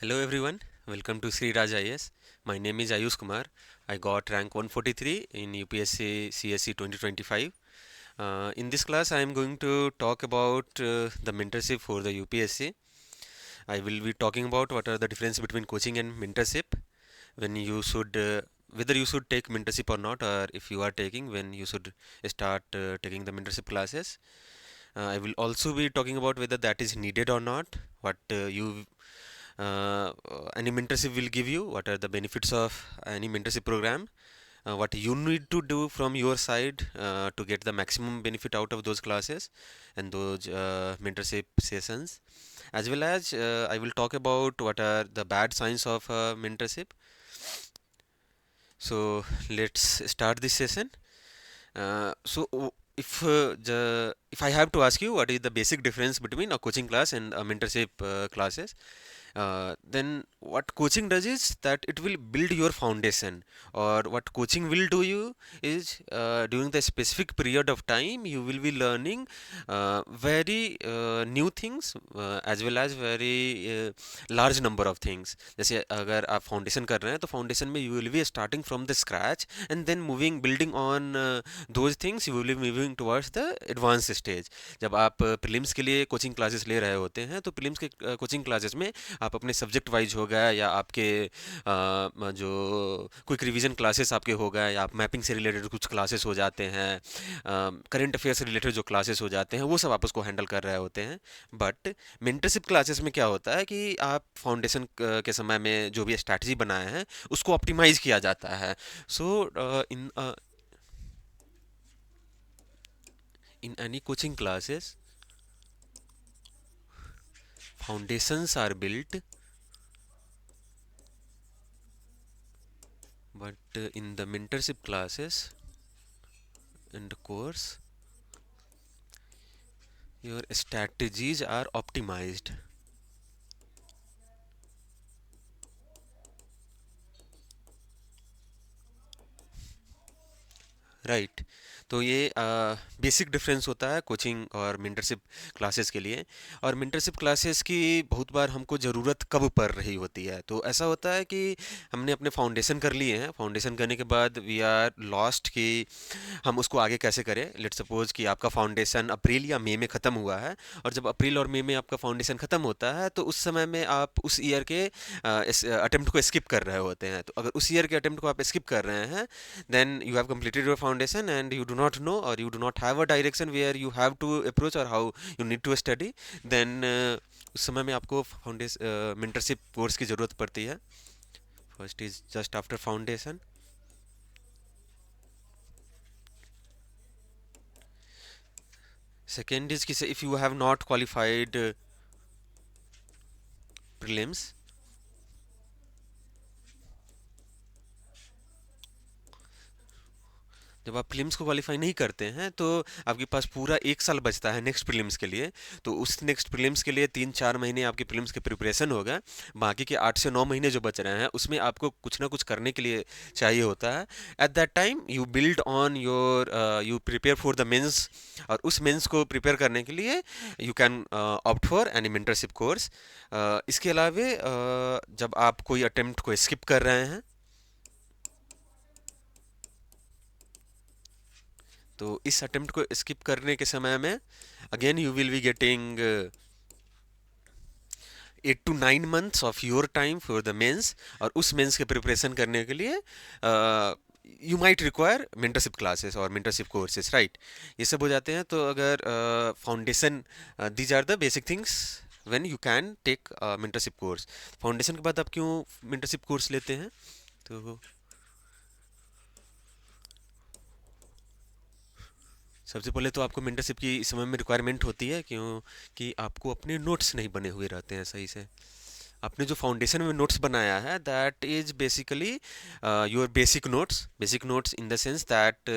Hello everyone, welcome to Sri Raj IS. My name is Ayush Kumar. I got rank 143 in UPSC CSE 2025. In this class, I am going to talk about the mentorship for the UPSC. I will be talking about what are the difference between coaching and mentorship, when you should whether you should take mentorship or not, or if you are taking, when you should start taking the mentorship classes. I will also be talking about whether that is needed or not, what you any mentorship will give you, what are the benefits of any mentorship program, what you need to do from your side to get the maximum benefit out of those classes and those mentorship sessions, as well as I will talk about what are the bad signs of mentorship. So let's start this session. If I have to ask you what is the basic difference between a coaching class and a mentorship classes, then what coaching does is that it will build your foundation, or what coaching will do you is during the specific period of time you will be learning very new things, as well as very large number of things. जैसे अगर आप foundation कर रहे हैं तो foundation में you will be starting from the scratch and then moving building on those things, you will be moving towards the advanced stage. जब आप प्रीलिम्स के लिए कोचिंग क्लासेस ले रहे होते हैं तो प्रीलिम्स के कोचिंग क्लासेस में आप अपने सब्जेक्ट वाइज हो गया, या आपके जो क्विक रिवीजन क्लासेस आपके हो गए, या आप मैपिंग से रिलेटेड कुछ क्लासेस हो जाते हैं, करंट अफेयर से रिलेटेड जो क्लासेस हो जाते हैं, वो सब आप उसको हैंडल कर रहे होते हैं. बट मेंटरशिप क्लासेस में क्या होता है कि आप फाउंडेशन के समय में जो भी स्ट्रैटेजी बनाए हैं उसको ऑप्टिमाइज किया जाता है. सो in any coaching classes, foundations are built, but in the mentorship classes and course, your strategies are optimized. Right. तो ये बेसिक डिफरेंस होता है कोचिंग और मेंटरशिप क्लासेस के लिए. और मेंटरशिप क्लासेस की बहुत बार हमको ज़रूरत कब पड़ रही होती है, तो ऐसा होता है कि हमने अपने फाउंडेशन कर लिए हैं, फाउंडेशन करने के बाद वी आर लॉस्ट कि हम उसको आगे कैसे करें. लेट्स सपोज कि आपका फाउंडेशन अप्रैल या मई में ख़त्म हुआ है, और जब अप्रैल और मई में आपका फाउंडेशन ख़त्म होता है तो उस समय में आप उस ईयर के इस अटेम्प्ट को स्किप कर रहे होते हैं. तो अगर उस ईयर के अटेम्प्ट को आप स्किप कर रहे हैं, then you have completed your foundation and you do not know, or you do not have a direction where you have to approach or how you need to study, then उस समय में आपको foundation mentorship course की ज़रूरत पड़ती है. First is just after foundation. Second is कि if you have not qualified prelims, जब आप प्रीलिम्स को क्वालिफाई नहीं करते हैं तो आपके पास पूरा एक साल बचता है नेक्स्ट प्रीलिम्स के लिए. तो उस नेक्स्ट प्रीलिम्स के लिए 3-4 महीने आपके प्रीलिम्स की प्रिपरेशन होगा. बाकी के 8 से 9 महीने जो बच रहे हैं उसमें आपको कुछ ना कुछ करने के लिए चाहिए होता है. At that time you build on your, you prepare for the mains, और उस मेंस को प्रिपेयर करने के लिए you can opt for any mentorship course. इसके अलावे जब आप कोई अटेम्प्ट को स्किप कर रहे हैं, तो इस अटेम्प्ट को स्किप करने के समय में again you will be getting 8 to 9 months of your time for the mains. और उस मेंस के प्रिपरेशन करने के लिए you might require mentorship classes और मेंटरशिप कोर्सेज, राइट. ये सब हो जाते हैं. तो अगर foundation, these are the basic things when you can take mentorship course. Foundation के बाद आप क्यों मेंटरशिप कोर्स लेते हैं? तो सबसे पहले तो आपको मेंटरशिप की इस समय में रिक्वायरमेंट होती है, क्यों कि आपको अपने नोट्स नहीं बने हुए रहते हैं सही से. आपने जो फाउंडेशन में नोट्स बनाया है that is basically your basic notes in the sense that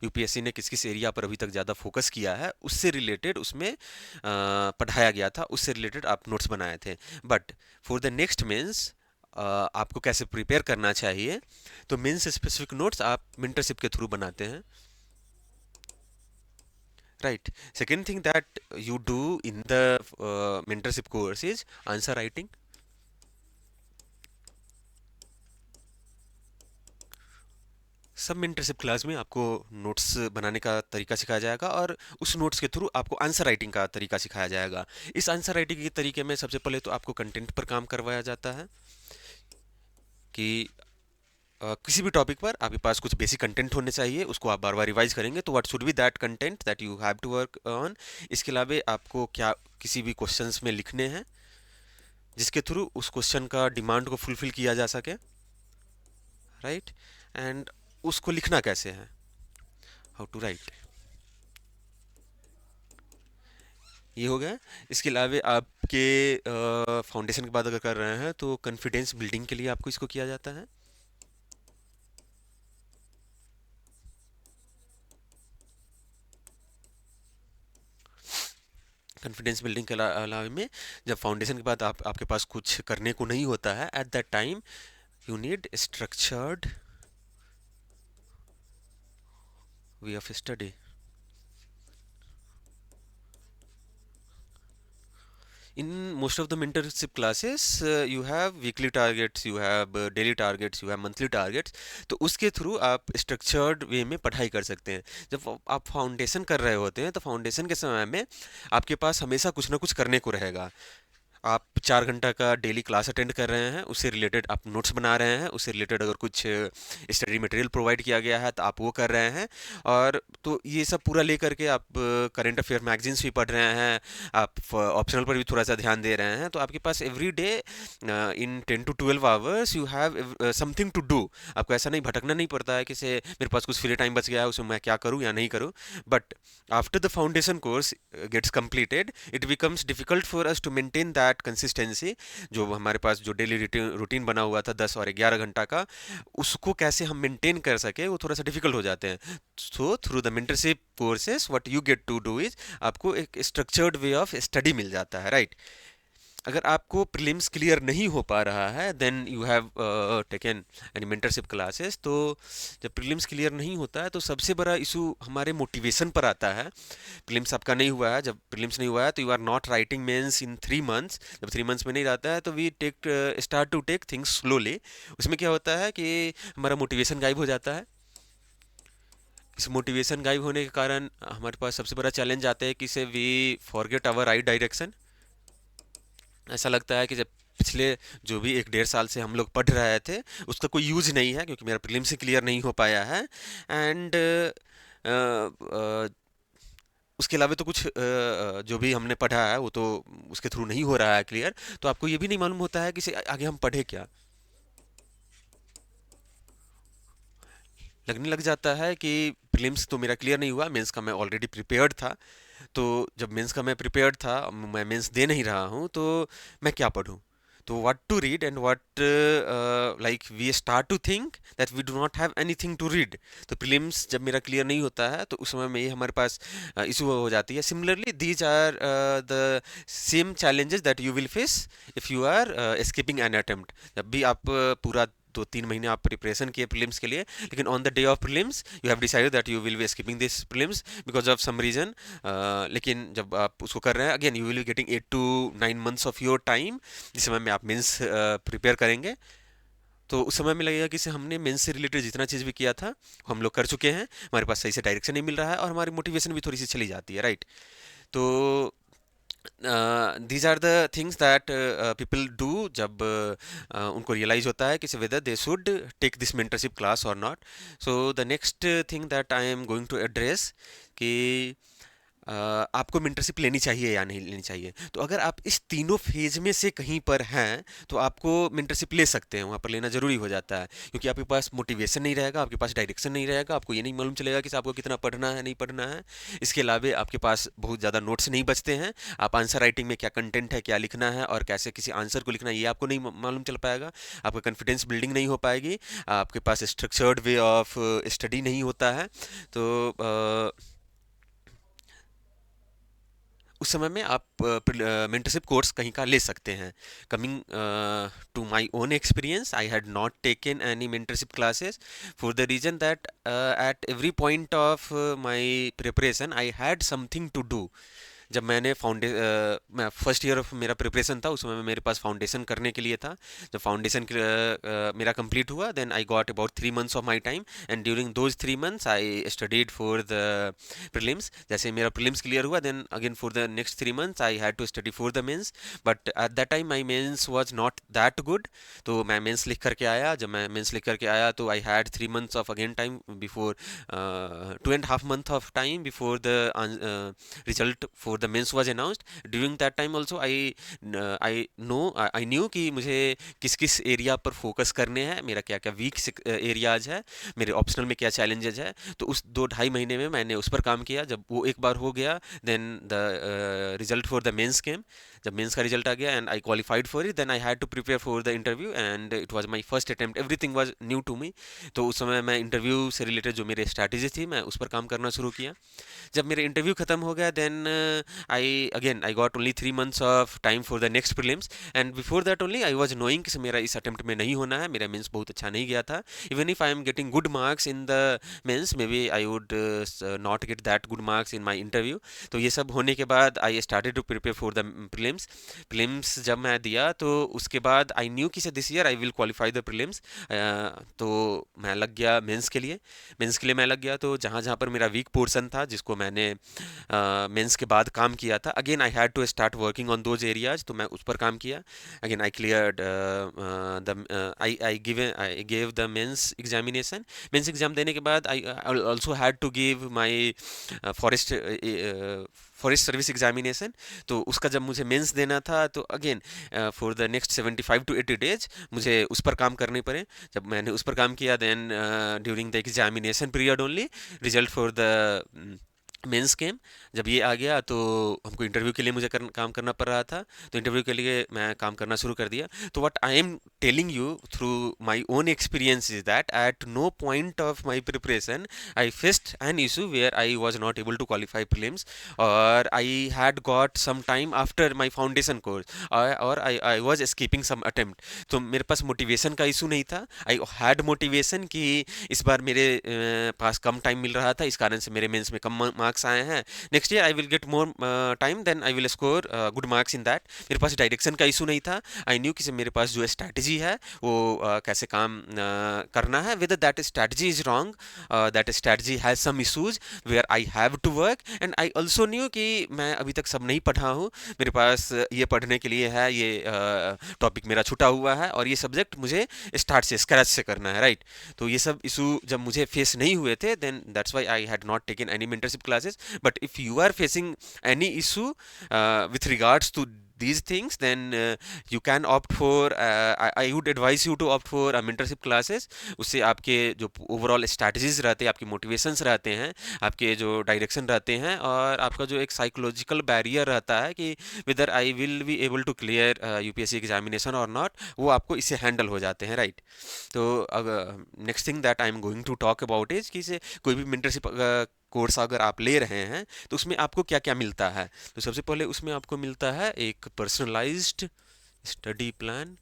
UPSC ने किस किस एरिया पर अभी तक ज़्यादा फोकस किया है उससे रिलेटेड उसमें पढ़ाया गया था, उससे रिलेटेड आप नोट्स बनाए थे. But for the next mains आपको कैसे प्रिपेयर करना चाहिए, तो मेंस स्पेसिफिक नोट्स आप मेंटरशिप के थ्रू बनाते हैं, right. Second thing that you do in the mentorship course is answer writing. सब मेंटरशिप क्लास में आपको नोट्स बनाने का तरीका सिखाया जाएगा और उस नोट्स के थ्रू आपको आंसर राइटिंग का तरीका सिखाया जाएगा। इस आंसर राइटिंग के तरीके में सबसे पहले तो आपको कंटेंट पर काम करवाया जाता है कि किसी भी टॉपिक पर आपके पास कुछ बेसिक कंटेंट होने चाहिए, उसको आप बार बार रिवाइज करेंगे, तो what should be that content that you have to work on. इसके अलावा आपको क्या किसी भी क्वेश्चंस में लिखने हैं जिसके थ्रू उस क्वेश्चन का डिमांड को फुलफिल किया जा सके, राइट। एंड उसको लिखना कैसे है, हाउ टू राइट, ये हो गया। इसके अलावा आपके फाउंडेशन के बाद अगर कर रहे हैं तो कॉन्फिडेंस बिल्डिंग के लिए आपको इसको किया जाता है। कॉन्फिडेंस बिल्डिंग के अलावा में जब फाउंडेशन के बाद आपके पास कुछ करने को नहीं होता है, at that time you need structured way of study. In most of the mentorship classes, you have weekly targets, you have daily targets, you have monthly targets। तो उसके थ्रू आप स्ट्रक्चर्ड वे में पढ़ाई कर सकते हैं। जब आप फाउंडेशन कर रहे होते हैं तो फाउंडेशन के समय में आपके पास हमेशा कुछ ना कुछ करने को रहेगा। आप 4 घंटा का डेली क्लास अटेंड कर रहे हैं, उससे रिलेटेड आप नोट्स बना रहे हैं, उससे रिलेटेड अगर कुछ स्टडी मटेरियल प्रोवाइड किया गया है तो आप वो कर रहे हैं। और तो ये सब पूरा लेकर के आप करंट अफेयर मैगजीन्स भी पढ़ रहे हैं, आप ऑप्शनल पर भी थोड़ा सा ध्यान दे रहे हैं, तो आपके पास every day in 10 to 12 hours you have something to do. आपको ऐसा नहीं भटकना नहीं पड़ता है कि से मेरे पास कुछ फ्री टाइम बच गया है उसमें मैं क्या करूँ या नहीं करूँ। But after the foundation course gets completed, it becomes difficult for us to maintain that consistency। जो हमारे पास जो डेली रूटीन बना हुआ था 10 और 11 घंटा का, उसको कैसे हम मेंटेन कर सके वो थोड़ा सा डिफिकल्ट हो जाते हैं। So through the mentorship courses what you get to do is आपको एक स्ट्रक्चर्ड वे ऑफ स्टडी मिल जाता है, राइट। अगर आपको प्रीलिम्स क्लियर नहीं हो पा रहा है then you have taken any mentorship classes, तो जब प्रीलिम्स क्लियर नहीं होता है तो सबसे बड़ा इशू हमारे मोटिवेशन पर आता है। प्रीलिम्स आपका नहीं हुआ है, जब प्रीलिम्स नहीं हुआ है तो you are not writing mains in 3 months. जब 3 मंथ्स में नहीं रहता है तो we take start to take things slowly. उसमें क्या होता है कि हमारा मोटिवेशन गायब हो जाता है। इस मोटिवेशन गायब होने के कारण हमारे पास सबसे बड़ा चैलेंज आता है कि से we forget our right direction. ऐसा लगता है कि जब पिछले जो भी 1 डेढ़ साल से हम लोग पढ़ रहे थे उसका कोई यूज नहीं है क्योंकि मेरा प्रीलिम्स ही क्लियर नहीं हो पाया है। एंड उसके अलावा तो कुछ जो भी हमने पढ़ा है वो तो उसके थ्रू नहीं हो रहा है क्लियर, तो आपको ये भी नहीं मालूम होता है कि आगे हम पढ़े क्या। लगने लग जाता है कि प्रीलिम्स तो मेरा क्लियर नहीं हुआ, मेंस का मैं ऑलरेडी प्रिपेयर्ड था। तो जब मेंस का मैं प्रिपेयर्ड था, मैं मेंस दे नहीं रहा हूँ, तो मैं क्या पढूं। तो what to read and what like we start to think that we do not have anything to read. तो प्रीलिम्स जब मेरा क्लियर नहीं होता है तो उस समय में ये हमारे पास इशू हो जाती है। Similarly these are the same challenges that you will face if you are escaping an attempt. जब भी आप पूरा 2-3 महीने आप प्रिपरेशन किए प्रीलिम्स के लिए, लेकिन on the day of prelims you have decided that you will be skipping this prelims because of some reason. लेकिन जब आप उसको कर रहे हैं again you will be getting 8 to 9 months of your time, जिस समय में आप मेंस प्रिपेयर करेंगे। तो उस समय में लगेगा कि से हमने मेंस से रिलेटेड जितना चीज़ भी किया था वो हम लोग कर चुके हैं, हमारे पास सही से डायरेक्शन नहीं मिल रहा है और हमारी मोटिवेशन भी थोड़ी सी चली जाती है, राइट। तो these are the things that people do जब उनको रियलाइज होता है कि whether they should take this mentorship class or not। so the next thing that I am going to address कि आपको मेंटरशिप लेनी चाहिए या नहीं लेनी चाहिए। तो अगर आप इस तीनों फेज में से कहीं पर हैं तो आपको मेंटरशिप ले सकते हैं, वहाँ पर लेना ज़रूरी हो जाता है क्योंकि आपके पास मोटिवेशन नहीं रहेगा, आपके पास डायरेक्शन नहीं रहेगा, आपको ये नहीं मालूम चलेगा कि आपको कितना पढ़ना है नहीं पढ़ना है। इसके अलावा आपके पास बहुत ज़्यादा नोट्स नहीं बचते हैं, आप आंसर राइटिंग में क्या कंटेंट है, क्या लिखना है और कैसे किसी आंसर को लिखना है ये आपको नहीं मालूम चल पाएगा, आपका कॉन्फिडेंस बिल्डिंग नहीं हो पाएगी, आपके पास स्ट्रक्चर्ड वे ऑफ स्टडी नहीं होता है। तो उस समय में आप मेंटरशिप कोर्स कहीं का ले सकते हैं। Coming to my own experience, I had not taken any mentorship classes for the reason that at every point of my preparation I had something to do. जब मैं फर्स्ट ईयर ऑफ मेरा preparation था, उस समय मेरे पास फाउंडेशन करने के लिए था। जब फाउंडेशन मेरा कंप्लीट हुआ, then I got about 3 months of my time, and during those 3 months I studied for the prelims. जैसे मेरा प्रीलिम्स क्लियर हुआ, then again for the next 3 months I had to study for the mains. But at that time my mains was not that good. तो मैं mains लिख करके आया। जब मैं मेंस लिख करके आया तो I had 3 months of again time before, 2.5 month of time before the result for the mains was announced. During that time also I knew कि मुझे किस किस एरिया पर फोकस करने हैं, मेरा क्या क्या वीक एरियाज है, मेरे ऑप्शनल में क्या चैलेंजेस है। तो उस 2 ढाई महीने में मैंने उस पर काम किया। जब वो एक बार हो गया, then the result for the mains came. जब मेंस का रिजल्ट आ गया and I qualified for it, then I had to prepare for the interview, and it was my first attempt. Everything was new to me. तो उस समय मैं interview से related जो मेरे स्ट्रैटेजी थी, मैं उस पर काम करना शुरू किया। जब मेरा इंटरव्यू खत्म हो गया, then I got only 3 months of time for the next prelims, and before that only I was knowing कि मेरा इस अटेम्प्ट में नहीं होना है, मेरा मेंस बहुत अच्छा नहीं गया था। Even if I am getting good marks in the mains, maybe I would not get that good marks in my interview. तो ये सब होने के बाद I started to prepare for the prelims. Prelims जब मैं दिया तो उसके बाद I knew that this year I will qualify the prelims. तो मैं लग गया मेंस के लिए। मेंस के लिए मैं लग गया, तो जहाँ जहाँ पर मेरा वीक पोर्शन था, जिसको मैंने मेंस के बाद काम किया था, again I had to start working on those areas. तो मैं उस पर काम किया। Again I cleared the I gave the mains examination. Mains exam देने के बाद I also had to give my forest forest service examination. तो उसका जब मुझे मेंस देना था, तो again for the next 75 to 80 days मुझे उस पर काम करने पड़े। जब मैंने उस पर काम किया, then during the examination period only result for the mains came. जब ये आ गया तो हमको इंटरव्यू के लिए मुझे काम करना पड़ रहा था। तो इंटरव्यू के लिए मैं काम करना शुरू कर दिया। तो what I am telling you through my own experience is that at no point of my preparation I faced an issue where I was not able to qualify prelims, और I had got some time after my foundation course, और I was escaping some attempt. तो मेरे पास motivation का issue नहीं था। I had motivation कि इस बार मेरे पास कम टाइम मिल रहा था, इस कारण से मेरे मेंस में कम मार्क्स आए हैं। Next year I will get more time, then I will score good marks in that. मेरे पास डायरेक्शन का इशू नहीं था। आई न्यू कि मेरे पास जो स्ट्रैटेजी है वो कैसे काम करना है। Whether that strategy is wrong, that strategy has some issues where I have to work, and I also knew कि मैं अभी तक सब नहीं पढ़ा हूँ। मेरे पास ये पढ़ने के लिए है, ये टॉपिक मेरा छूटा हुआ है, और ये सब्जेक्ट मुझे स्टार्ट से स्क्रैच से करना है, राइट। तो ये सब इशू जब मुझे फेस नहीं हुए थे, then that's why I had not taken any mentorship classes. But if you are facing any issue with regards to these things, then you can opt for I would advise you to opt for mentorship classes. उससे आपके जो overall strategies रहते हैं, आपके motivations रहते हैं, आपके जो डायरेक्शन रहते हैं, और आपका जो एक साइकोलॉजिकल बैरियर रहता है कि whether I will be able to clear UPSC examination और नॉट, वो आपको इससे हैंडल हो जाते हैं, राइट। तो next thing that I am going to talk about is कि से कोई भी मेंटरशिप कोर्स अगर आप ले रहे हैं, तो उसमें आपको क्या क्या मिलता है। तो सबसे पहले उसमें आपको मिलता है एक पर्सनलाइज्ड स्टडी प्लान।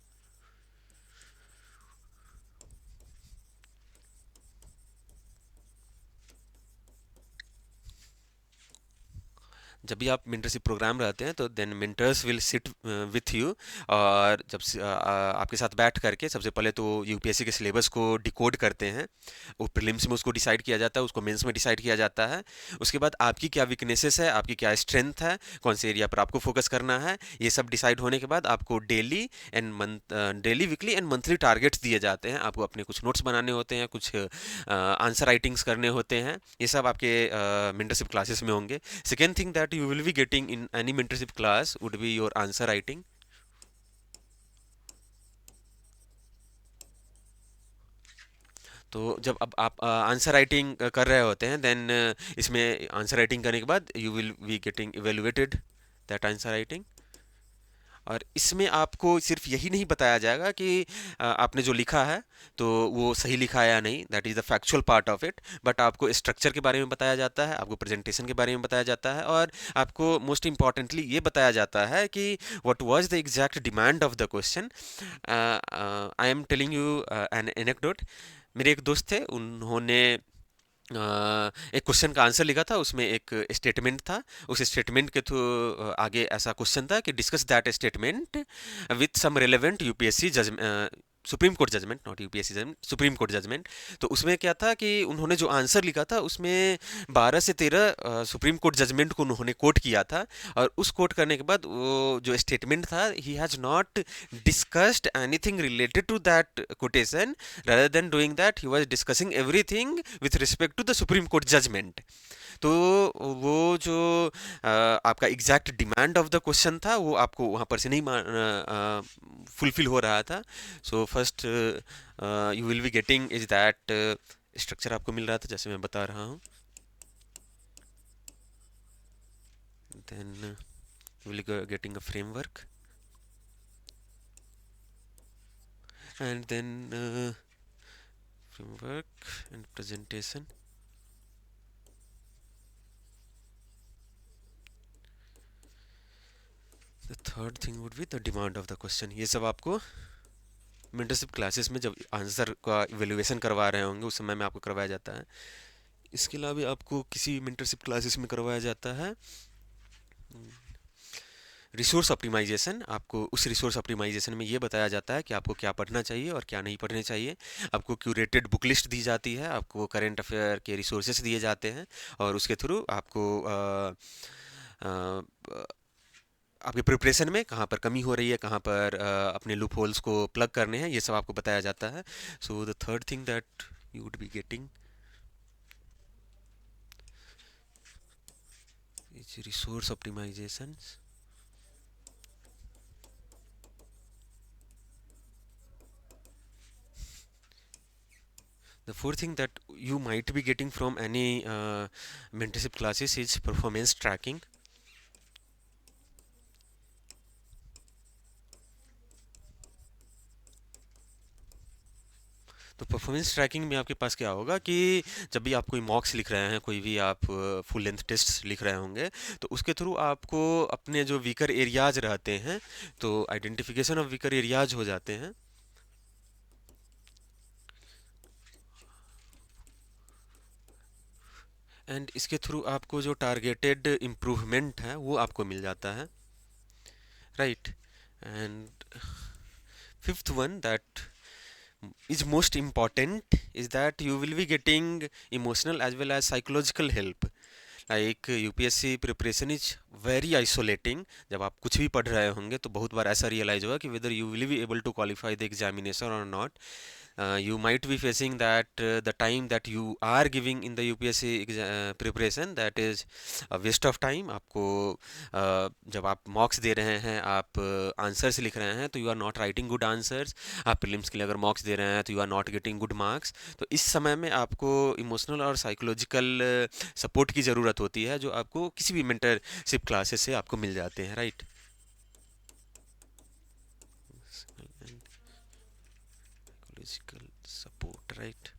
जब भी आप मेंटरशिप प्रोग्राम रहते हैं, तो then mentors will sit with you, और जब आपके साथ बैठ करके सबसे पहले तो यूपीएससी के सिलेबस को डिकोड करते हैं। वो प्रीलिम्स में उसको डिसाइड किया जाता है, उसको मेंस में डिसाइड किया जाता है। उसके बाद आपकी क्या वीकनेसेस है, आपकी क्या स्ट्रेंथ है, कौन से एरिया पर आपको फोकस करना है, ये सब डिसाइड होने के बाद आपको daily weekly and monthly targets दिए जाते हैं। आपको अपने कुछ नोट्स बनाने होते हैं, कुछ आंसर राइटिंग्स करने होते हैं। ये सब आपके मेंटरशिप क्लासेस में होंगे। Second thing that you will be getting in any mentorship class would be your answer writing. तो जब अब आप आंसर राइटिंग कर रहे होते हैं, देन इसमें आंसर राइटिंग करने के बाद you will be getting evaluated that answer writing. और इसमें आपको सिर्फ यही नहीं बताया जाएगा कि आपने जो लिखा है तो वो सही लिखा है या नहीं, that is the factual part of it, but आपको स्ट्रक्चर के बारे में बताया जाता है, आपको प्रेजेंटेशन के बारे में बताया जाता है, और आपको मोस्ट इम्पॉर्टेंटली ये बताया जाता है कि what was the exact demand of the question. I am telling you N anecdote. मेरे एक दोस्त थे, उन्होंने एक क्वेश्चन का आंसर लिखा था, उसमें एक स्टेटमेंट था। उस स्टेटमेंट के थ्रू आगे ऐसा क्वेश्चन था कि discuss that statement with some relevant UPSC judgement, Supreme Court judgement, not UPSC judgement, Supreme Court judgement. तो उसमें क्या था कि उन्होंने जो आंसर लिखा था उसमें 12 से 13 सुप्रीम कोर्ट जजमेंट को उन्होंने कोट किया था। और उस कोट करने के बाद वो जो स्टेटमेंट था, he has not discussed anything related to that quotation, rather than doing that he was discussing everything with respect to the supreme court judgment. तो वो जो आपका exact demand of the question था वो आपको वहाँ पर से नहीं फुलफिल हो रहा था। So first you will be getting is that structure आपको मिल रहा था जैसे मैं बता रहा हूँ। Then you will getting a framework and then framework and presentation. The third thing would be the demand of the question. ये सब आपको मेंटरशिप क्लासेस में जब आंसर का इवेल्युएशन करवा रहे होंगे उस समय में आपको करवाया जाता है। इसके अलावा आपको किसी मेंटरशिप क्लासेस में करवाया जाता है रिसोर्स ऑप्टिमाइजेशन। आपको उस रिसोर्स ऑप्टिमाइजेशन में ये बताया जाता है कि आपको क्या पढ़ना चाहिए और क्या नहीं पढ़ना चाहिए। आपको क्यूरेटेड बुक लिस्ट दी जाती है, आपको करंट अफेयर के रिसोर्सेस दिए जाते हैं और उसके थ्रू आपको आपके प्रिपरेशन में कहाँ पर कमी हो रही है, कहाँ पर अपने लूप होल्स को प्लग करने हैं, ये सब आपको बताया जाता है। So the third thing that you would be getting is resource optimization. The fourth thing that you might be getting from any mentorship classes is performance tracking. तो परफॉर्मेंस ट्रैकिंग में आपके पास क्या होगा कि जब भी आप कोई मॉक्स लिख रहे हैं, कोई भी आप फुल लेंथ टेस्ट लिख रहे होंगे, तो उसके थ्रू आपको अपने जो वीकर एरियाज रहते हैं तो आइडेंटिफिकेशन ऑफ वीकर एरियाज हो जाते हैं। एंड इसके थ्रू आपको जो टारगेटेड इम्प्रूवमेंट है वो आपको मिल जाता है, right. And fifth one that is most important is that you will be getting emotional as well as psychological help. Like UPSC preparation is very isolating. जब आप कुछ भी पढ़ रहे होंगे तो बहुत बार ऐसा रियलाइज होगा कि whether you will be able to qualify the examination और not. You might be facing that the time that you are giving in the UPSC preparation, that is a waste of time. आपको जब आप मॉक्स दे रहे हैं, आप answers लिख रहे हैं तो you are not writing good answers. आप प्रीलिम्स के लिए अगर मॉक्स दे रहे हैं तो you are not getting good marks. तो इस समय में आपको इमोशनल और साइकोलॉजिकल सपोर्ट की ज़रूरत होती है जो आपको किसी भी मेंटरशिप क्लासेस से आपको मिल जाते हैं, right. Psychological support, right?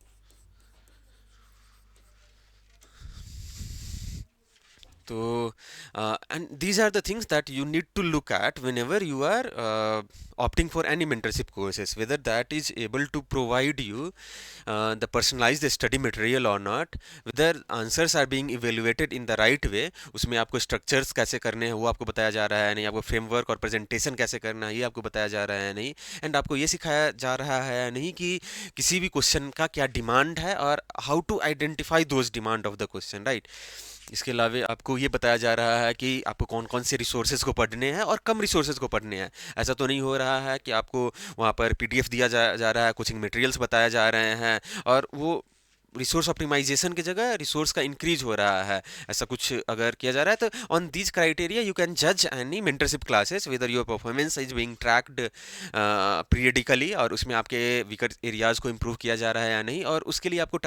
So, and these are the things that you need to look at whenever you are opting for any mentorship courses, whether that is able to provide you the personalized study material or not, whether answers are being evaluated in the right way, उसमें आपको structures कैसे करने हैं वो आपको बताया जा रहा है नहीं, आपको framework और presentation कैसे करना है ये आपको बताया जा रहा है नहीं, एंड आपको ये सिखाया जा रहा है नहीं कि किसी भी क्वेश्चन का क्या डिमांड है और how to identify those demand of the question, right. इसके अलावा आपको ये बताया जा रहा है कि आपको कौन कौन से रिसोर्सेज को पढ़ने हैं और कम रिसोर्सेज को पढ़ने हैं। ऐसा तो नहीं हो रहा है कि आपको वहाँ पर पीडीएफ दिया जा रहा है, कोचिंग मटेरियल्स बताए जा रहे हैं और वो रिसोर्स ऑप्टिमाइजेशन की जगह रिसोर्स का इंक्रीज हो रहा है, ऐसा कुछ अगर किया जा रहा है। तो on these criteria you can जज any mentorship classes whether your performance is being tracked periodically और उसमें आपके वीकर एरियाज को इम्प्रूव किया जा रहा है या नहीं, और उसके लिए आपको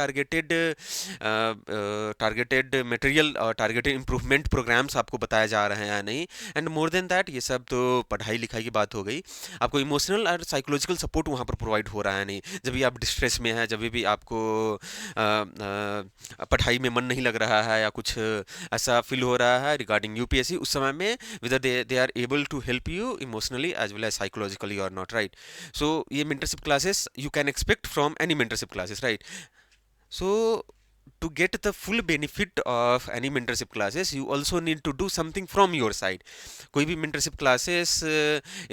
टारगेटेड मटेरियल और टारगेटेड इम्प्रूवमेंट प्रोग्राम्स आपको बताया जा रहे हैं या नहीं। एंड मोर देन दैट, ये सब तो पढ़ाई लिखाई की बात हो गई, आपको इमोशनल और साइकोलॉजिकल सपोर्ट वहाँ पर प्रोवाइड हो रहा है नहीं। जब भी आप डिस्ट्रेस में हैं, जब भी आपको पढ़ाई में मन नहीं लग रहा है या कुछ ऐसा फील हो रहा है रिगार्डिंग यूपीएससी, उस समय में whether they are able to help you emotionally as well as psychologically और नॉट, राइट। सो ये mentorship classes you can expect from any mentorship classes, right. So to get the full benefit of any mentorship classes, you also need to do something from your side. कोई भी mentorship classes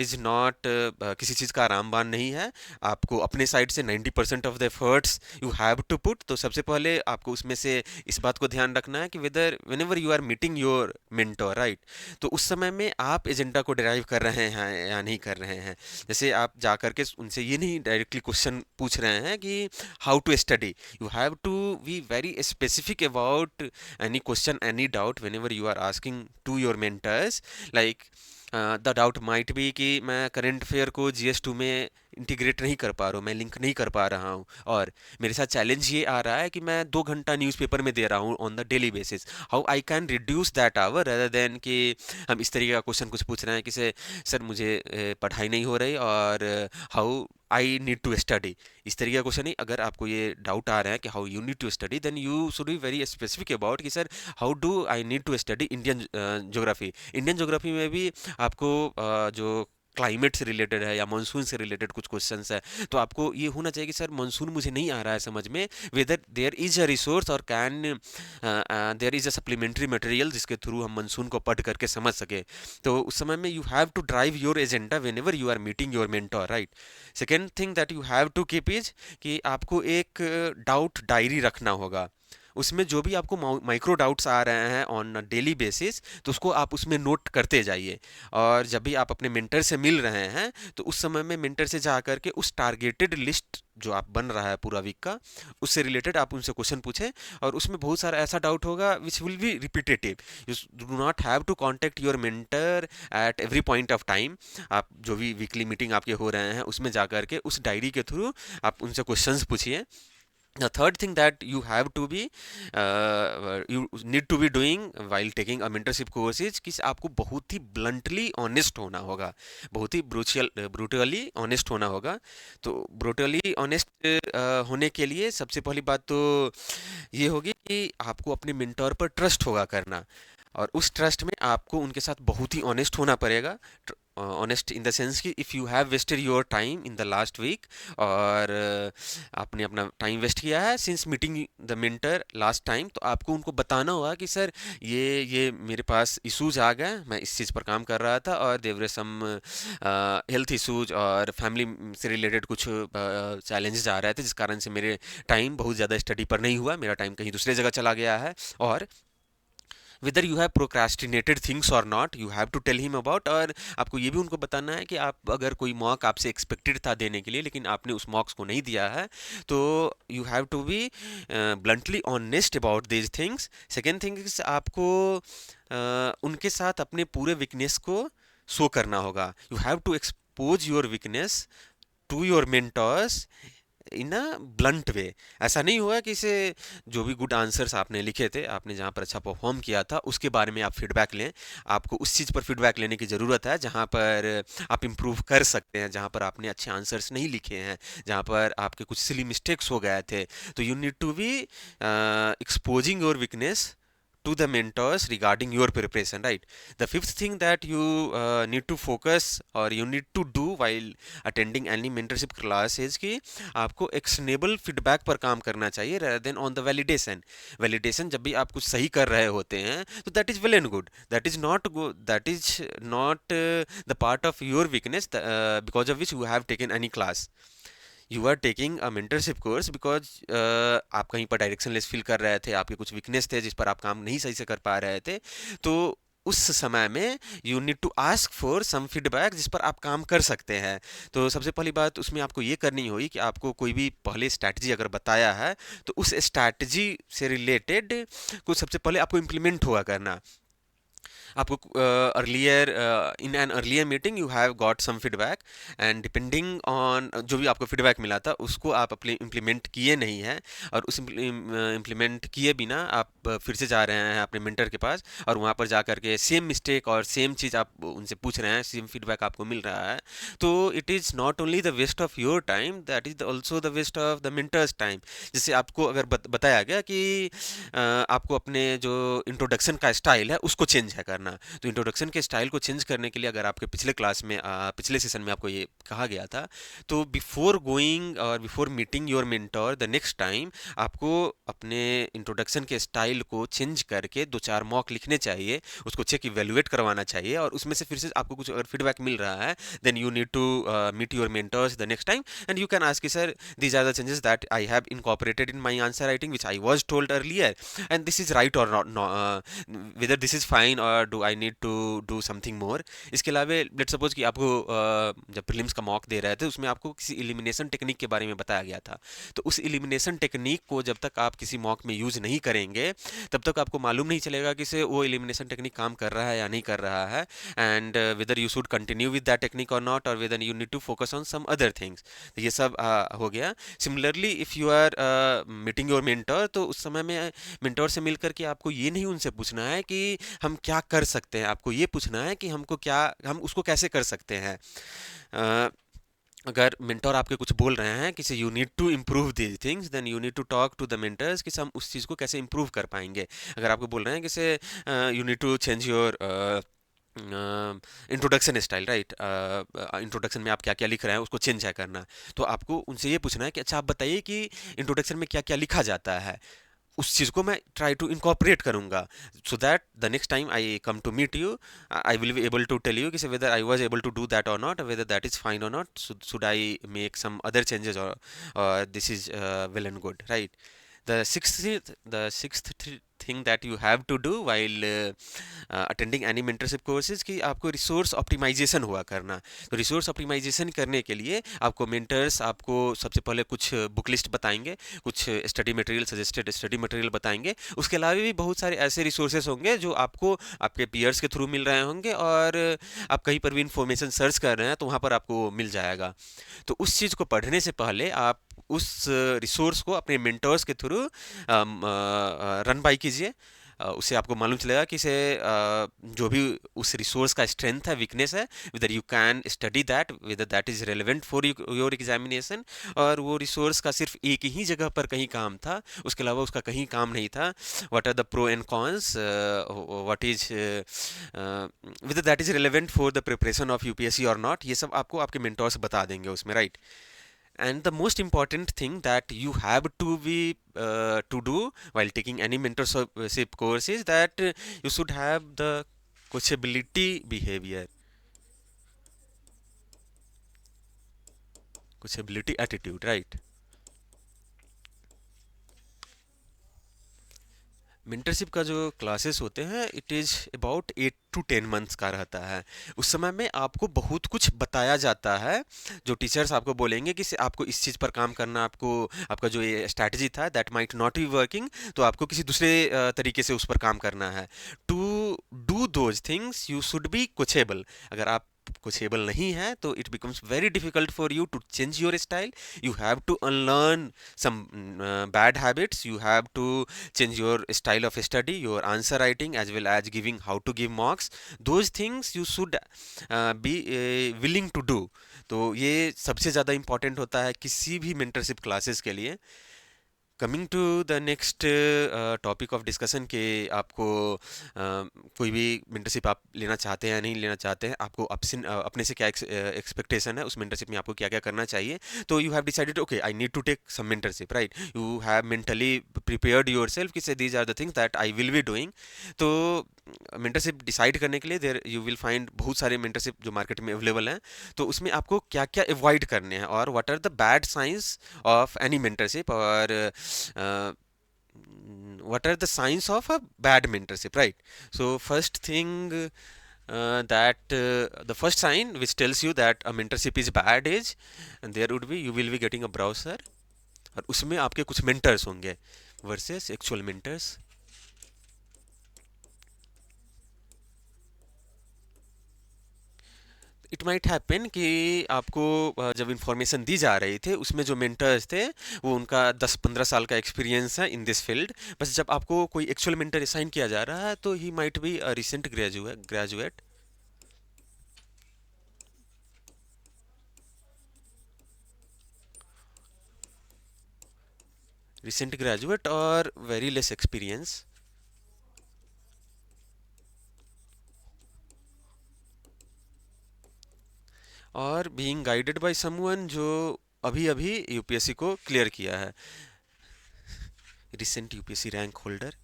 is not किसी चीज़ का रामबान नहीं है. आपको अपने side से 90% of the efforts you have to put. तो सबसे पहले आपको उसमें से इस बात को ध्यान रखना है कि whether whenever you are meeting your mentor, right, तो उस समय में आप एजेंडा को डिराइव कर रहे हैं या नहीं कर रहे हैं. जैसे आप जा करके उनसे ये नहीं डायरेक्टली क्वेश्चन पूछ रहे हैं कि how to study. You have to be very specific about any question, any doubt whenever you are asking to your mentors. Like the doubt might be कि मैं करंट अफेयर को GS2 में integrate नहीं कर पा रहा हूँ, मैं लिंक नहीं कर पा रहा हूँ, और मेरे साथ चैलेंज ये आ रहा है कि मैं 2 घंटा न्यूज़पेपर में दे रहा हूँ on the daily basis. How I can reduce that hour rather than कि हम इस तरीके का क्वेश्चन कुछ पूछ रहे हैं कि से सर मुझे पढ़ाई नहीं हो रही और how I need to study. इस तरीके का क्वेश्चन नहीं. अगर आपको ये डाउट आ रहा है कि how you need to study, then you should be very specific about कि sir how do I need to study Indian geography. Indian geography में भी आपको जो क्लाइमेट से रिलेटेड है या मानसून से रिलेटेड कुछ क्वेश्चंस है, तो आपको ये होना चाहिए कि सर मानसून मुझे नहीं आ रहा है समझ में, whether there is a resource और can there is a supplementary material जिसके थ्रू हम मानसून को पढ़ करके समझ सके. तो उस समय में you have to drive your agenda whenever you are meeting your mentor, right. Second thing that you have to keep is कि आपको एक डाउट डायरी रखना होगा. उसमें जो भी आपको माइक्रो डाउट्स आ रहे हैं ऑन डेली बेसिस, तो उसको आप उसमें नोट करते जाइए. और जब भी आप अपने मेंटर से मिल रहे हैं, तो उस समय में मेंटर से जा करके उस टारगेटेड लिस्ट जो आप बन रहा है पूरा वीक का, उससे रिलेटेड आप उनसे क्वेश्चन पूछें. और उसमें बहुत सारा ऐसा डाउट होगा which will be repetitive. You do not have to contact your mentor at every point of time. आप जो भी वीकली मीटिंग आपके हो रहे हैं उसमें जा करके उस डायरी के थ्रू आप उनसे क्वेश्चंस पूछिए. The third thing that you have to be you need to be doing while taking a mentorship course is कि आपको बहुत ही bluntly honest होना होगा, बहुत ही brutally honest होना होगा. तो brutally honest होने के लिए सबसे पहली बात तो ये होगी कि आपको अपने mentor पर ट्रस्ट होगा करना, और उस ट्रस्ट में आपको उनके साथ बहुत ही ऑनेस्ट होना पड़ेगा. ऑनेस्ट इन द सेंस कि if you have wasted your time in the last week, और आपने अपना टाइम वेस्ट किया है since meeting the mentor last time, तो आपको उनको बताना होगा कि सर ये मेरे पास इश्यूज आ गए, मैं इस चीज़ पर काम कर रहा था और देवर सम हेल्थ इश्यूज और फैमिली से रिलेटेड कुछ चैलेंजेस आ रहे थे जिस कारण से मेरे टाइम बहुत ज़्यादा स्टडी पर नहीं हुआ, मेरा टाइम कहीं दूसरे जगह चला गया है. और whether you have procrastinated things or not, you have to tell him about. और आपको ये भी उनको बताना है कि आप अगर कोई मॉक आपसे एक्सपेक्टेड था देने के लिए लेकिन आपने उस मॉक्स को नहीं दिया है, तो you have to be bluntly honest about these things. Second thing is आपको उनके साथ अपने पूरे वीकनेस को शो करना होगा. You have to expose your weakness to your mentors in a blunt way. ऐसा नहीं हुआ कि इसे जो भी गुड आंसर्स आपने लिखे थे, आपने जहाँ पर अच्छा परफॉर्म किया था उसके बारे में आप फीडबैक लें. आपको उस चीज़ पर फीडबैक लेने की ज़रूरत है जहाँ पर आप इम्प्रूव कर सकते हैं, जहाँ पर आपने अच्छे आंसर्स नहीं लिखे हैं, जहाँ पर आपके कुछ सिली मिस्टेक्स हो गए थे. तो you need to be exposing your weakness to the mentors regarding your preparation, right. The fifth thing that you need to focus or you need to do while attending any mentorship class is कि आपको actionable feedback पर काम करना चाहिए rather than on the validation. जब भी आप कुछ सही कर रहे होते हैं तो that is well and good, that is not good, that is not the part of your weakness because of which you have taken any class. You are taking a mentorship course because आप कहीं पर directionless feel कर रहे थे, आपके कुछ weakness थे जिस पर आप काम नहीं सही से कर पा रहे थे. तो उस समय में you need to ask for some feedback जिस पर आप काम कर सकते हैं. तो सबसे पहली बात उसमें आपको ये करनी होगी कि आपको कोई भी पहले स्ट्रैटेजी अगर बताया है तो उस स्ट्रैटेजी से रिलेटेड कुछ सबसे पहले आपको इम्प्लीमेंट होगा करना. आपको earlier in an earlier meeting you have got some feedback and depending on जो भी आपको फीडबैक मिला था उसको आप अपने इम्प्लीमेंट किए नहीं हैं, और उस इम्प्लीमेंट किए बिना आप फिर से जा रहे हैं अपने मेंटर के पास और वहाँ पर जा करके सेम मिस्टेक और सेम चीज़ आप उनसे पूछ रहे हैं, सेम फीडबैक आपको मिल रहा है. तो it is not only the waste of your time, that is also the waste of the mentor's time. जैसे आपको अगर बताया गया कि आपको अपने जो इंट्रोडक्शन का स्टाइल है उसको चेंज है करना, करना। तो इंट्रोडक्शन के स्टाइल को चेंज करने के लिए, अगर आपके पिछले क्लास में पिछले सेशन में आपको ये कहा गया था, तो बिफोर गोइंग और before meeting your mentor the next time, आपको अपने इंट्रोडक्शन के स्टाइल को चेंज करके दो चार मॉक लिखने चाहिए, उसको चेक इवेलुएट करवाना चाहिए, और उसमें से फिर से आपको कुछ अगर फीडबैक मिल रहा है, then you need to meet your mentors the next time and you can ask sir, these are the changes that I have incorporated in my answer writing which I was told earlier, and this is right or not, no, whether this is fine or do I need to do something more. इसके अलावा let's suppose कि आपको जब prelims का mock दे रहे थे उसमें आपको किसी एलिमिनेशन टेक्निक के बारे में बताया गया था, तो उस एलिमिनेशन टेक्निक को जब तक आप किसी मॉक में यूज़ नहीं करेंगे तब तक आपको मालूम नहीं चलेगा कि से वो एलिमिनेशन टेक्निक काम कर रहा है या नहीं कर रहा है, and whether you should continue with that technique और नॉट, और whether you need to focus on some other things. तो ये सब हो गया। Similarly if you are meeting your mentor, तो उस समय में मेंटर से मिल करके आपको ये नहीं उनसे पूछना है कि हम क्या कर सकते हैं, आपको ये पूछना है कि हम उसको कैसे कर सकते हैं। अ, अगर मेंटर आपके कुछ बोल रहे हैं कि you need to improve these things, then you need to talk to the mentors कि हम उस चीज़ को कैसे इम्प्रूव कर पाएंगे। अगर आपको बोल रहे हैं कि you need to change your introduction style, right, introduction में आप क्या क्या लिख रहे हैं उसको चेंज है करना, तो आपको उनसे ये पूछना है कि अच्छा आप बताइए कि इंट्रोडक्शन में क्या क्या लिखा जाता है, उस चीज़ को मैं ट्राई टू इनकॉर्पोरेट करूंगा, so that the next time I come to meet you I will be able to tell you कि whether I was able to do that और not, whether that is fine और not, should I make some other changes और this is well and good, right. The sixth thing that you have to do while attending any mentorship courses कि आपको resource optimisation हुआ करना। तो resource optimisation करने के लिए आपको मेंटर्स आपको सबसे पहले कुछ बुक लिस्ट बताएंगे, कुछ study material, suggested study material बताएंगे, उसके अलावा भी बहुत सारे ऐसे रिसोर्सेज होंगे जो आपको आपके पीयर्स के थ्रू मिल रहे होंगे, और आप कहीं पर भी इंफॉर्मेशन सर्च कर रहे हैं तो वहाँ पर आपको मिल जाएगा। तो उस चीज़ को पढ़ने से पहले आप उस रिसोर्स को अपने मेंटर्स के थ्रू रन बाई कीजिए, उससे आपको मालूम चलेगा कि जो भी उस रिसोर्स का स्ट्रेंथ है, वीकनेस है, whether you can study that, whether that is relevant for your examination, और वो रिसोर्स का सिर्फ एक ही जगह पर कहीं काम था, उसके अलावा उसका कहीं काम नहीं था। What are the pro and cons, what is whether that is relevant for the preparation of UPSC और नॉट, ये सब आपको आपके मेंटर्स बता देंगे उसमें, right. And the most important thing that you have to be to do while taking any mentorship course is that you should have the coachability behavior, coachability attitude, right। Mentorship का जो classes होते हैं it is about 8 to 10 months का रहता है। उस समय में आपको बहुत कुछ बताया जाता है, जो टीचर्स आपको बोलेंगे कि आपको इस चीज़ पर काम करना, आपको आपका जो ये स्ट्रैटेजी था that might not be working, तो आपको किसी दूसरे तरीके से उस पर काम करना है। To do those things you should be coachable. अगर आप कोचेबल नहीं है तो it becomes very difficult for you to change your style. You have to unlearn some bad habits, you have to change your style of study, your answer writing, as well as giving how to give marks, those things you should be willing to do। तो ये सबसे ज़्यादा important होता है किसी भी mentorship classes के लिए। Coming to the next topic of discussion के आपको कोई भी मेंटरशिप आप लेना चाहते हैं या नहीं लेना चाहते हैं, आपको अपने से क्या एक्सपेक्टेशन है, उस मेंटरशिप में आपको क्या क्या करना चाहिए। तो you have decided okay I need to take some mentorship, right, you have mentally prepared yourself कि से these are the things that I will be doing. तो मेंटरशिप डिसाइड करने के लिए देर यू विल फाइंड बहुत सारे mentorship जो market में अवेलेबल हैं, तो उसमें आपको क्या क्या अवॉइड करने हैं और what are the bad signs of any mentorship, और what are the signs of a bad mentorship, right? So first thing the first sign which tells you that a mentorship is bad is, and there would be you will be getting a browser और उसमें आपके कुछ mentors होंगे versus actual mentors। It might happen कि आपको जब information दी जा रही थी उसमें जो मेंटर्स थे वो उनका 10-15 साल का एक्सपीरियंस है इन दिस फील्ड, बस जब आपको कोई एक्चुअल मेंटर असाइन किया जा रहा है तो he might be a recent graduate और very less experience. Are being guided by someone जो अभी अभी यूपीएससी को क्लियर किया है, recent UPSC rank holder.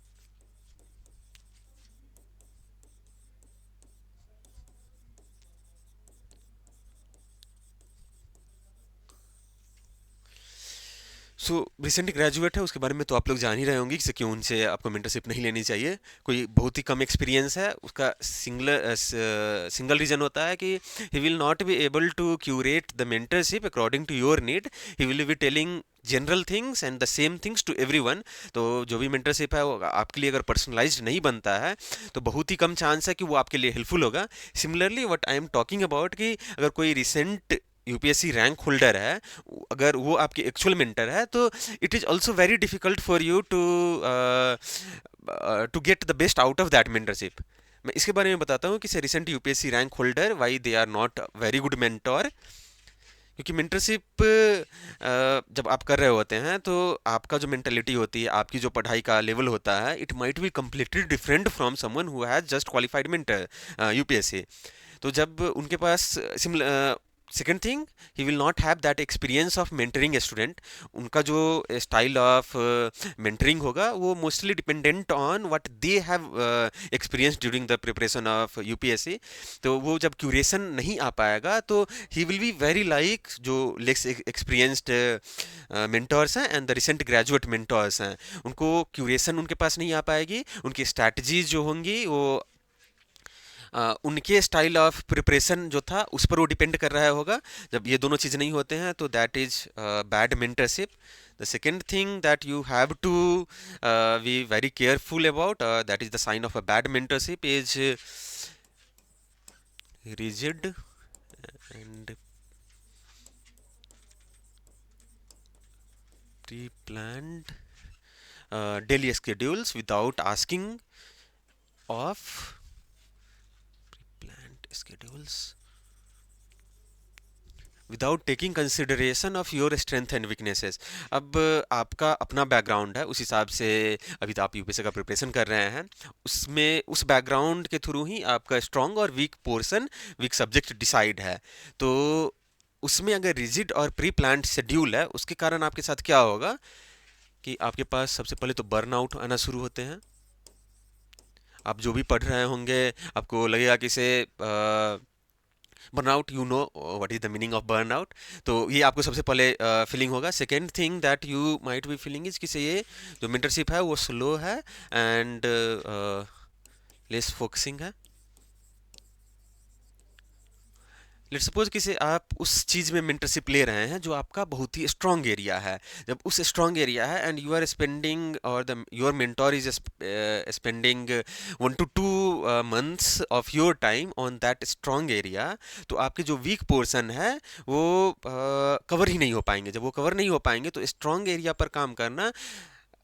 So recent graduate है, उसके बारे में तो आप लोग जान ही रहे होंगे कि क्यों उनसे आपको मेंटरशिप नहीं लेनी चाहिए। कोई बहुत ही कम एक्सपीरियंस है, उसका सिंगल रीजन होता है कि he will not be able to curate the mentorship according to your need. He will be telling general things and the same things to everyone. तो जो भी मेंटरशिप है वो आपके लिए अगर पर्सनलाइज्ड नहीं बनता है तो बहुत ही कम चांस है कि वो आपके लिए हेल्पफुल होगा। Similarly what I am talking about कि अगर कोई रिसेंट यूपीएससी रैंक होल्डर है, अगर वो आपके एक्चुअल मेंटर है, तो it is also very difficult for you to get the best out of that mentorship. मैं इसके बारे में बताता हूँ कि recent UPSC rank holder why they are not very good mentor. क्योंकि मेंटरशिप जब आप कर रहे होते हैं तो आपका जो मेंटेलिटी होती है, आपकी जो पढ़ाई का लेवल होता है, it might be completely different from someone who has just qualified mentor UPSC. तो जब उनके पास second thing, he will not have that experience of mentoring a student. उनका जो स्टाइल ऑफ मेंटरिंग होगा वो mostly dependent on what they have experience during the preparation of UPSC. तो वो जब क्यूरेशन नहीं आ पाएगा तो he will be very like जो लेस एक्सपीरियंस्ड मेंटर्स हैं and the recent graduate mentors हैं। उनको क्यूरेशन उनके पास नहीं आ पाएगी, उनकी स्ट्रैटेजीज जो होंगी वो उनके स्टाइल ऑफ प्रिपरेशन जो था उस पर वो डिपेंड कर रहा होगा। जब ये दोनों चीज़ नहीं होते हैं तो that is bad mentorship. The second thing that you have to be very careful about, that is the sign of a bad mentorship, is rigid and pre-planned daily schedules without asking of planned schedules without taking consideration of your strength and weaknesses. अब आपका अपना background है, उस हिसाब से अभी तो आप यूपीएससी का प्रिपरेशन कर रहे हैं, उसमें उस बैकग्राउंड के थ्रू ही आपका स्ट्रॉन्ग और weak portion, weak subject decide है। तो उसमें अगर रिजिड और प्री प्लान्ड शेड्यूल है, उसके कारण आपके साथ क्या होगा कि आपके पास सबसे पहले तो बर्नआउट आना शुरू होते हैं। आप जो भी पढ़ रहे होंगे आपको लगेगा कि इसे burnout, you know what is the meaning of burnout. तो ये आपको सबसे पहले फीलिंग होगा। Second thing that you might be feeling is कि से ये जो मेंटरशिप है वो स्लो है एंड लेस फोकसिंग है। लेट्स सपोज कि से आप उस चीज़ में मेंटरशिप ले रहे हैं जो आपका बहुत ही स्ट्रॉन्ग एरिया है। जब उस स्ट्रॉन्ग एरिया है एंड यू आर स्पेंडिंग और the your mentor is spending 1 to 2 months of your time on that strong area, तो आपके जो वीक पोर्शन है वो कवर ही नहीं हो पाएंगे। जब वो कवर नहीं हो पाएंगे तो स्ट्रॉन्ग एरिया पर काम करना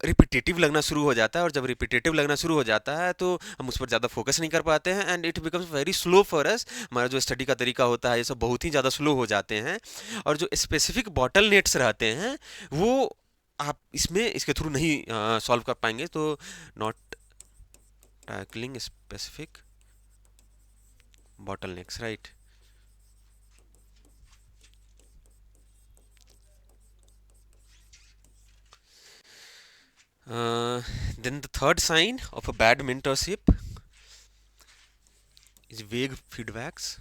रिपीटेटिव लगना शुरू हो जाता है, और जब रिपीटेटिव लगना शुरू हो जाता है तो हम उस पर ज़्यादा फोकस नहीं कर पाते हैं and it becomes very slow for us. हमारा जो स्टडी का तरीका होता है ये सब बहुत ही ज़्यादा स्लो हो जाते हैं, और जो स्पेसिफिक बॉटल नेट्स रहते हैं वो आप इसमें इसके थ्रू नहीं सॉल्व कर पाएंगे। तो not tackling specific bottle next, right. Then the third sign of a bad mentorship is vague feedbacks.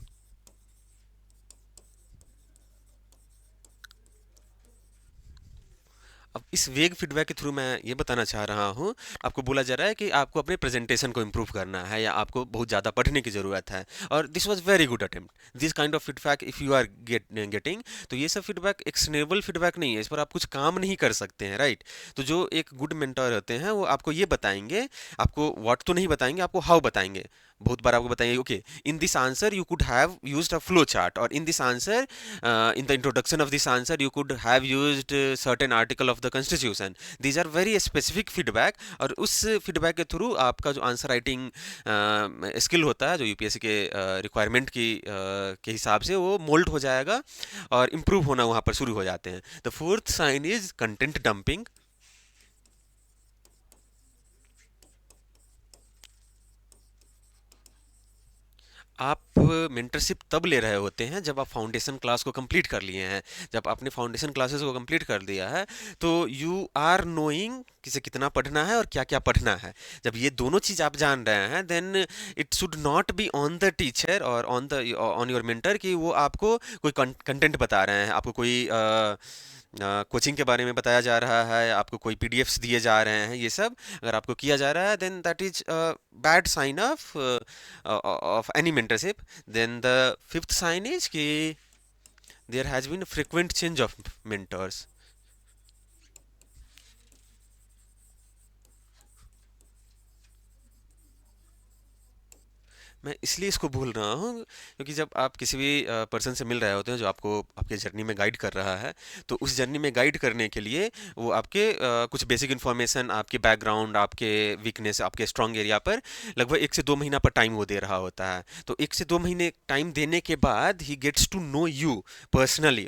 अब इस वेग फीडबैक के थ्रू मैं ये बताना चाह रहा हूँ, आपको बोला जा रहा है कि आपको अपने प्रेजेंटेशन को इम्प्रूव करना है या आपको बहुत ज़्यादा पढ़ने की ज़रूरत है, और this was very good attempt. This kind of feedback if you are getting, तो ये सब फीडबैक एक्शनेबल फीडबैक नहीं है, इस पर आप कुछ काम नहीं कर सकते हैं, राइट। तो जो एक गुड मेंटर होते हैं वो आपको ये बताएंगे, आपको व्हाट तो नहीं बताएंगे, आपको हाउ बताएंगे। बहुत बार आपको बताएंगे okay in this answer you could have used a flow chart, और in this answer in the introduction of this answer you could have used certain article of the constitution. These are very specific feedback, और उस feedback के through आपका जो answer writing skill होता है जो UPSC के रिक्वायरमेंट की के हिसाब से वो मोल्ड हो जाएगा और इम्प्रूव होना वहाँ पर शुरू हो जाते हैं। The fourth sign is content dumping. आप मेंटरशिप तब ले रहे होते हैं जब आप फाउंडेशन क्लास को कंप्लीट कर लिए हैं। जब आपने फाउंडेशन क्लासेस को कंप्लीट कर दिया है तो यू आर नोइंग किसे कितना पढ़ना है और क्या क्या पढ़ना है। जब ये दोनों चीज़ आप जान रहे हैं then it should not be on the teacher और ऑन योर मेंटर कि वो आपको कोई कंटेंट बता रहे हैं, आपको कोई कोचिंग के बारे में बताया जा रहा है, आपको कोई पीडीएफ्स दिए जा रहे हैं। ये सब अगर आपको किया जा रहा है then that is bad sign of any mentorship. Then the fifth sign is कि there has been frequent change of mentors. मैं इसलिए इसको भूल रहा हूँ क्योंकि जब आप किसी भी पर्सन से मिल रहे होते हैं जो आपको आपके जर्नी में गाइड कर रहा है, तो उस जर्नी में गाइड करने के लिए वो आपके कुछ बेसिक इन्फॉर्मेशन, आपके बैकग्राउंड, आपके वीकनेस, आपके स्ट्रांग एरिया पर लगभग 1 से 2 महीना पर टाइम वो दे रहा होता है। तो 1 से 2 महीने टाइम देने के बाद he gets to know you personally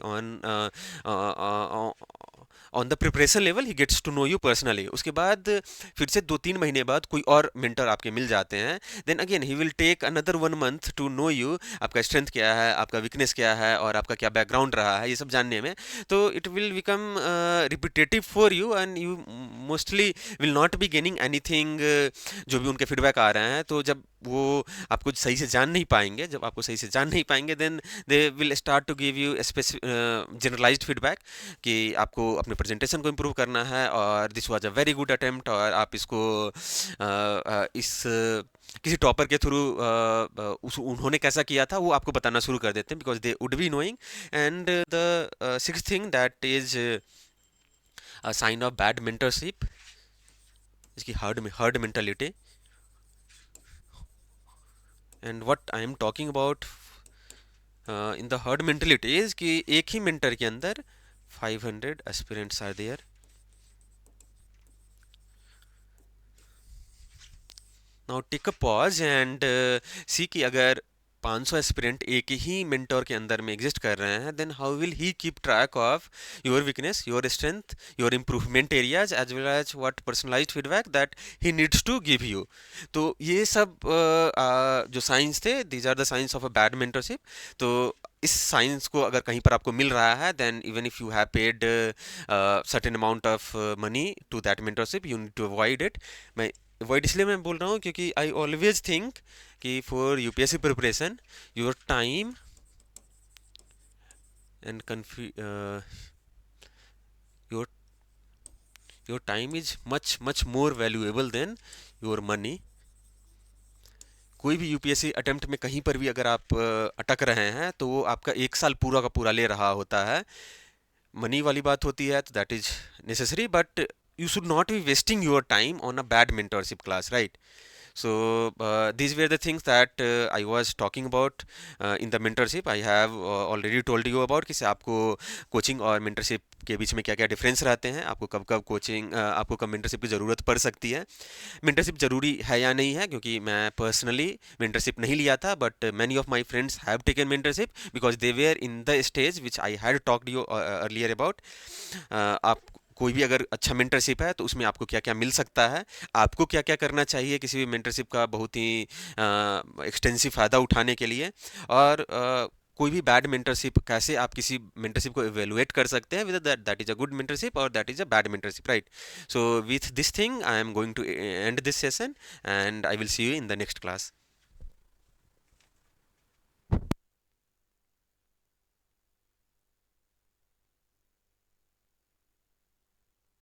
on the preparation level, he gets to know you personally. उसके बाद फिर से 2-3 महीने बाद कोई और मेंटर आपके मिल जाते हैं, then again he will take another 1 month to know you, आपका स्ट्रेंथ क्या है, आपका वीकनेस क्या है और आपका क्या बैकग्राउंड रहा है, ये सब जानने में। तो it will become repetitive for you and you mostly will not B gaining anything. जो भी उनके फीडबैक आ रहे हैं, तो जब वो आपको सही से जान नहीं पाएंगे, जब आपको सही से जान नहीं पाएंगे then they will start to give you generalized feedback कि आपको अपने प्रेजेंटेशन को इम्प्रूव करना है और this was a very good attempt, और आप इसको इस किसी टॉपर के थ्रू उस उन्होंने कैसा किया था वो आपको बताना शुरू कर देते हैं, because they would be knowing. And the sixth thing that is a sign of bad mentorship, इसकी herd mentality. And what I am talking about in the herd mentality is कि एक ही मेंटर के अंदर 500 aspirants are there. Now take a pause and see कि अगर 500 aspirant एक ही mentor के अंदर में एग्जिस्ट कर रहे हैं, then how will he keep track of your weakness, your strength, your improvement areas as well as what personalized feedback that he needs to give you. तो ये सब जो साइंस थे, these are the signs of a bad mentorship. तो इस science को अगर कहीं पर आपको मिल रहा है then even if you have paid certain amount of money to that mentorship, you need to avoid it. मैं अवॉइड इसलिए मैं बोल रहा हूँ क्योंकि आई ऑलवेज थिंक कि for UPSC preparation your time and your your time is much much more valuable than your money. कोई भी यूपीएससी अटेम्प्ट में कहीं पर भी अगर आप अटक रहे हैं तो वो आपका 1 साल पूरा का पूरा ले रहा होता है। मनी वाली बात होती है तो that is necessary, but you should not be wasting your time on a bad mentorship class, right? So these were the things that I was talking about in the mentorship. I have already told you about कि आपको coaching और mentorship के बीच में क्या क्या difference रहते हैं, आपको कब कब कोचिंग आपको कब मेंटरशिप की ज़रूरत पड़ सकती है, मेंटरशिप ज़रूरी है या नहीं है। क्योंकि मैं पर्सनली मेंटरशिप नहीं लिया था, but many of my friends have taken mentorship because they were in the stage which I had talked you earlier about. आप कोई भी अगर अच्छा मेंटरशिप है तो उसमें आपको क्या क्या मिल सकता है, आपको क्या क्या करना चाहिए किसी भी मेंटरशिप का बहुत ही एक्सटेंसिव फ़ायदा उठाने के लिए, और कोई भी बैड मेंटरशिप कैसे आप किसी मेंटरशिप को एवेलुएट कर सकते हैं, with that is a good mentorship और that is a bad mentorship, right? So with this thing I am going to end this session and I will see you in the next class.